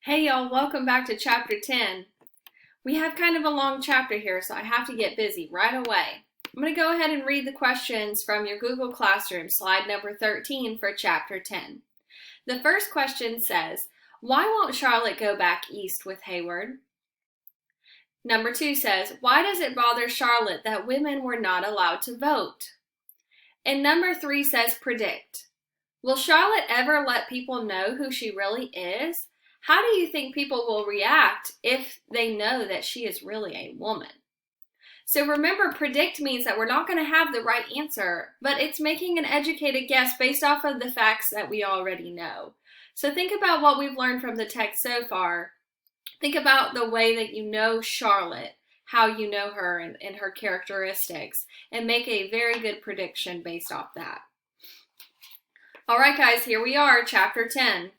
Hey y'all, welcome back to chapter 10. We have kind of a long chapter here, so I have to get busy right away. I'm going to go ahead and read the questions from your Google Classroom, slide number 13 for chapter 10. The first question says, why won't Charlotte go back east with Hayward? Number 2 says, why does it bother Charlotte that women were not allowed to vote? And number 3 says, predict. Will Charlotte ever let people know who she really is? How do you think people will react if they know that she is really a woman? So remember, predict means that we're not going to have the right answer, but it's making an educated guess based off of the facts that we already know. So think about what we've learned from the text so far. Think about the way that you know Charlotte, how you know her and her characteristics, and make a very good prediction based off that. All right, guys, here we are, chapter 10.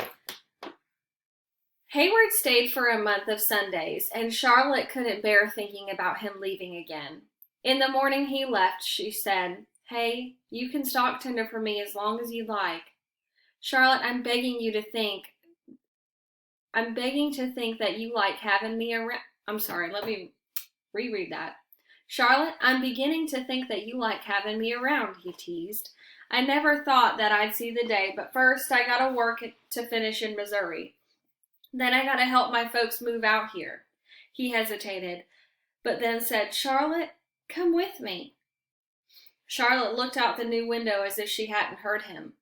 Hayward stayed for a month of Sundays, and Charlotte couldn't bear thinking about him leaving again. In the morning he left, she said, "Hey, you can stalk Tinder for me as long as you like. Charlotte, I'm begging to think that you like having me around." I'm sorry, let me reread that. "Charlotte, I'm beginning to think that you like having me around," he teased. "I never thought that I'd see the day, but first I gotta work to finish in Missouri. Then I gotta help my folks move out here." He hesitated, but then said, "Charlotte, come with me." Charlotte looked out the new window as if she hadn't heard him.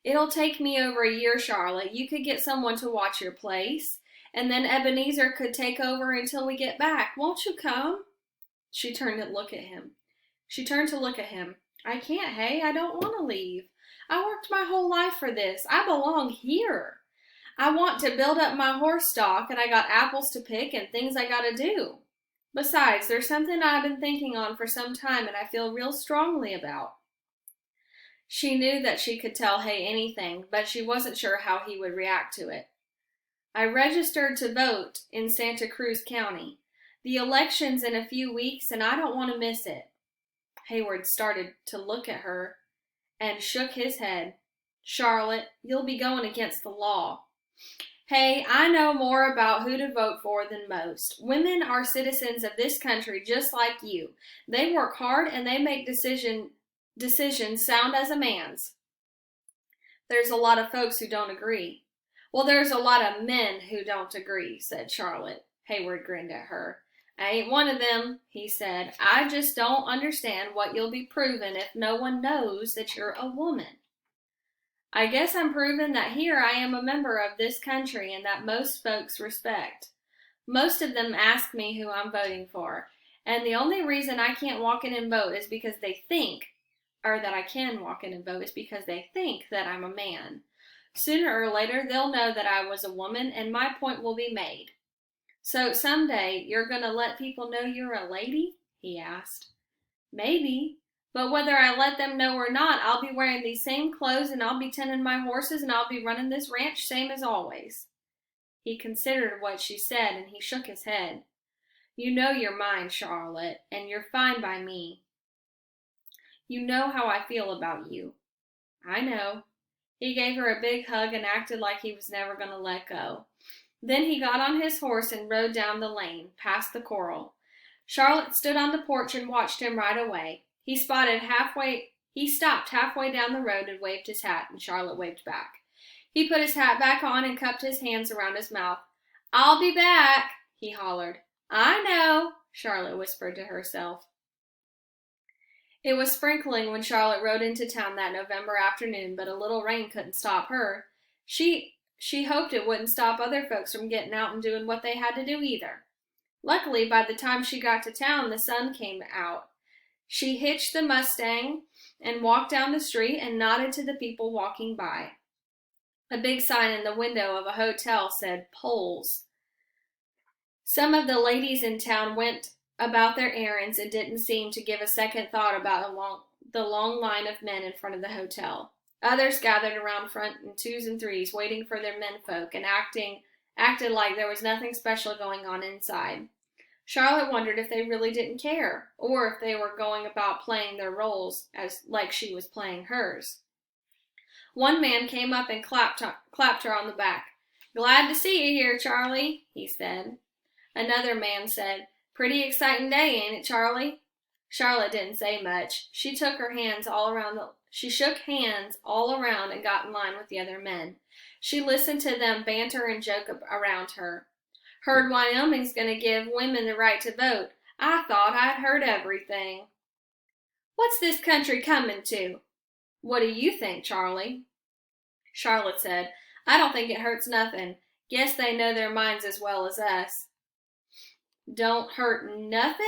"It'll take me over a year, Charlotte. You could get someone to watch your place, and then Ebenezer could take over until we get back. Won't you come?" She turned to look at him. "I can't, hey, I don't want to leave. I worked my whole life for this. I belong here. I want to build up my horse stock, and I got apples to pick and things I gotta do. Besides, there's something I've been thinking on for some time and I feel real strongly about." She knew that she could tell Hay anything, but she wasn't sure how he would react to it. "I registered to vote in Santa Cruz County. The election's in a few weeks and I don't want to miss it." Hayward started to look at her and shook his head. "Charlotte, you'll be going against the law." "Hey, I know more about who to vote for than most. Women are citizens of this country just like you. They work hard and they make decisions sound as a man's." "There's a lot of folks who don't agree." "Well, there's a lot of men who don't agree," said Charlotte. Hayward grinned at her. "I ain't one of them," he said. "I just don't understand what you'll be proving if no one knows that you're a woman." "I guess I'm proving that here I am a member of this country and that most folks respect. Most of them ask me who I'm voting for, and the only reason I can't walk in and vote is because they think, or that I can walk in and vote is because they think that I'm a man. Sooner or later they'll know that I was a woman and my point will be made." "So someday you're going to let people know you're a lady?" he asked. "Maybe. But whether I let them know or not, I'll be wearing these same clothes and I'll be tending my horses and I'll be running this ranch same as always." He considered what she said and he shook his head. "You know you're mine, Charlotte, and you're fine by me. You know how I feel about you." "I know." He gave her a big hug and acted like he was never going to let go. Then he got on his horse and rode down the lane, past the corral. Charlotte stood on the porch and watched him ride away. He stopped halfway down the road and waved his hat, and Charlotte waved back. He put his hat back on and cupped his hands around his mouth. "I'll be back," he hollered. "I know," Charlotte whispered to herself. It was sprinkling when Charlotte rode into town that November afternoon, but a little rain couldn't stop her. She hoped it wouldn't stop other folks from getting out and doing what they had to do either. Luckily, by the time she got to town, the sun came out. She hitched the Mustang and walked down the street and nodded to the people walking by. A big sign in the window of a hotel said "Polls." Some of the ladies in town went about their errands and didn't seem to give a second thought about the long line of men in front of the hotel. Others gathered around front in twos and threes, waiting for their menfolk and acted like there was nothing special going on inside. Charlotte wondered if they really didn't care, or if they were going about playing their roles like she was playing hers. One man came up and clapped her on the back. Glad to see you here, Charlie, he said. Another man said, Pretty exciting day, ain't it, Charlie? Charlotte didn't say much. She shook hands all around and got in line with the other men. She listened to them banter and joke around her. Heard Wyoming's going to give women the right to vote. I thought I'd heard everything. What's this country coming to? What do you think, Charlie? Charlotte said, I don't think it hurts nothing. Guess they know their minds as well as us. Don't hurt nothing?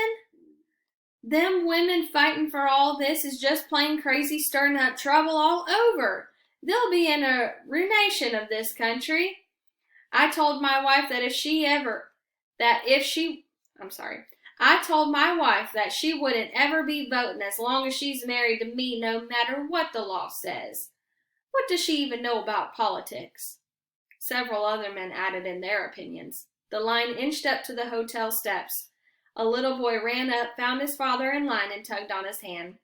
Them women fighting for all this is just plain crazy stirring up trouble all over. They'll be in a ruination of this country. I told my wife that I told my wife that she wouldn't ever be voting as long as she's married to me, no matter what the law says. What does she even know about politics? Several other men added in their opinions. The line inched up to the hotel steps. A little boy ran up, found his father in line, and tugged on his hand.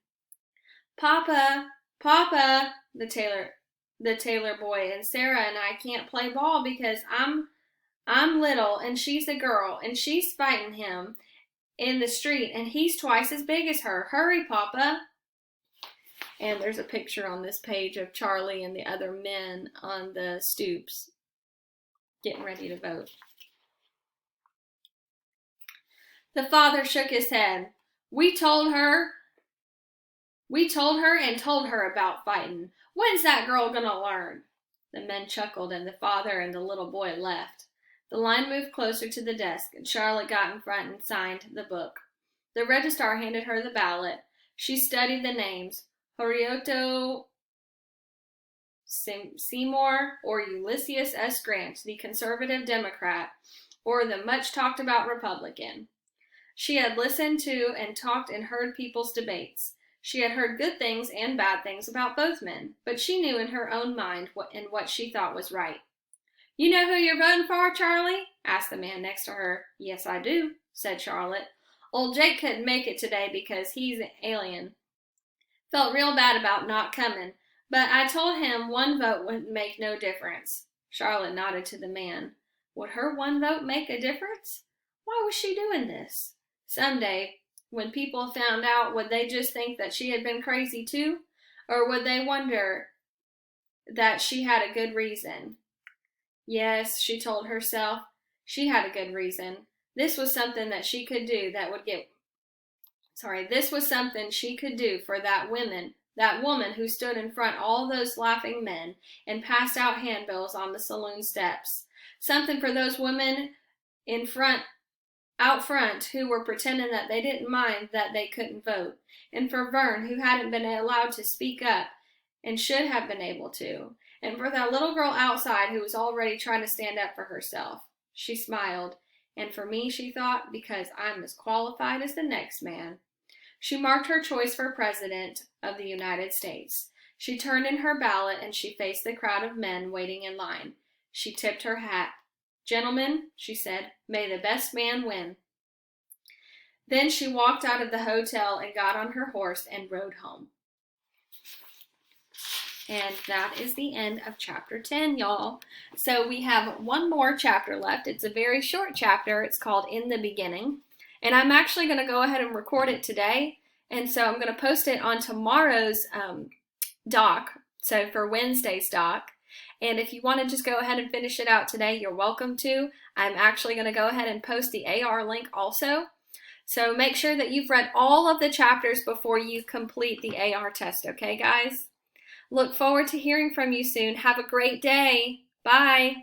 Papa, Papa, the Taylor boy, and Sarah and I can't play ball because I'm little and she's a girl and she's fighting him in the street and he's twice as big as her. Hurry, Papa. And there's a picture on this page of Charlie and the other men on the stoops getting ready to vote. The father shook his head. We told her and told her about fighting. When's that girl gonna learn? The men chuckled and the father and the little boy left. The line moved closer to the desk and Charlotte got in front and signed the book. The registrar handed her the ballot. She studied the names. Horioto Seymour or Ulysses S. Grant, the conservative Democrat, or the much-talked-about Republican. She had listened to and talked and heard people's debates. She had heard good things and bad things about both men, but she knew in her own mind what she thought was right. You know who you're voting for, Charlie? Asked the man next to her. Yes, I do, said Charlotte. Old Jake couldn't make it today because he's an alien. Felt real bad about not coming, but I told him one vote would make no difference. Charlotte nodded to the man. Would her one vote make a difference? Why was she doing this? Someday, when people found out, would they just think that she had been crazy too? Or would they wonder that she had a good reason? Yes, she told herself, she had a good reason. This was something that she could do this was something she could do for that woman who stood in front of all those laughing men and passed out handbills on the saloon steps. Something for those women out front who were pretending that they didn't mind that they couldn't vote, and for Vern who hadn't been allowed to speak up and should have been able to, and for that little girl outside who was already trying to stand up for herself. She smiled, and for me, she thought, because I'm as qualified as the next man. She marked her choice for President of the United States. She turned in her ballot and she faced the crowd of men waiting in line. She tipped her hat. Gentlemen, she said, may the best man win. Then she walked out of the hotel and got on her horse and rode home. And that is the end of chapter 10, y'all. So we have one more chapter left. It's a very short chapter. It's called In the Beginning. And I'm actually going to go ahead and record it today. And so I'm going to post it on tomorrow's doc. So for Wednesday's doc. And if you want to just go ahead and finish it out today, you're welcome to. I'm actually going to go ahead and post the AR link also. So make sure that you've read all of the chapters before you complete the AR test, okay, guys? Look forward to hearing from you soon. Have a great day. Bye.